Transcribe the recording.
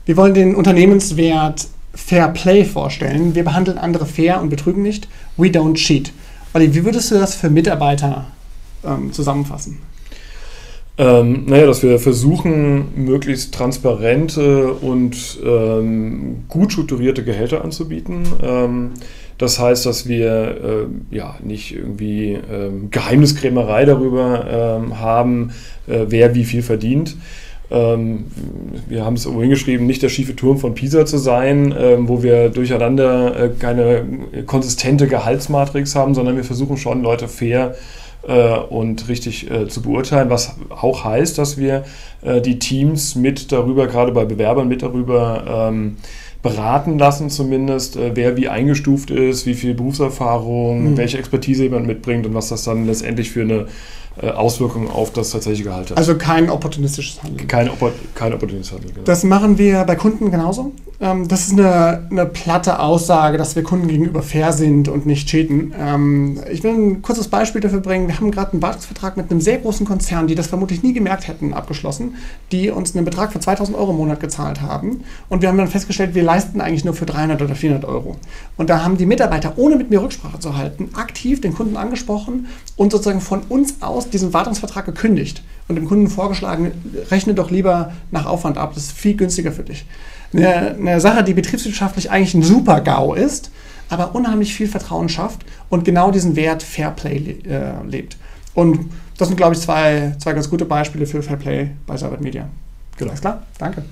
Wir wollen den Unternehmenswert Fair Play vorstellen. Wir behandeln andere fair und betrügen nicht. We don't cheat. Olli, wie würdest du das für Mitarbeiter zusammenfassen? Dass wir versuchen, möglichst transparente und gut strukturierte Gehälter anzubieten. Das heißt, dass wir nicht irgendwie Geheimniskrämerei darüber haben, wer wie viel verdient. Wir haben es irgendwo hingeschrieben, nicht der schiefe Turm von Pisa zu sein, wo wir durcheinander keine konsistente Gehaltsmatrix haben, sondern wir versuchen schon, Leute fair und richtig zu beurteilen, was auch heißt, dass wir die Teams mit darüber, gerade bei Bewerbern mit darüber beraten lassen zumindest, wer wie eingestuft ist, wie viel Berufserfahrung, welche Expertise jemand mitbringt und was das dann letztendlich für eine Auswirkungen auf das tatsächliche Gehalt hat. Also kein opportunistisches Handeln. Kein opportunistisches Handeln, genau. Das machen wir bei Kunden genauso. Das ist eine platte Aussage, dass wir Kunden gegenüber fair sind und nicht cheaten. Ich will ein kurzes Beispiel dafür bringen. Wir haben gerade einen Wartungsvertrag mit einem sehr großen Konzern, die das vermutlich nie gemerkt hätten, abgeschlossen, die uns einen Betrag von 2.000 Euro im Monat gezahlt haben. Und wir haben dann festgestellt, wir leisten eigentlich nur für 300 oder 400 Euro. Und da haben die Mitarbeiter, ohne mit mir Rücksprache zu halten, aktiv den Kunden angesprochen und sozusagen von uns aus diesen Wartungsvertrag gekündigt und dem Kunden vorgeschlagen, rechne doch lieber nach Aufwand ab, das ist viel günstiger für dich. Eine Sache, die betriebswirtschaftlich eigentlich ein super GAU ist, aber unheimlich viel Vertrauen schafft und genau diesen Wert Fairplay lebt. Und das sind, glaube ich, zwei ganz gute Beispiele für Fairplay bei Cybert Media. Genau. Alles klar? Danke.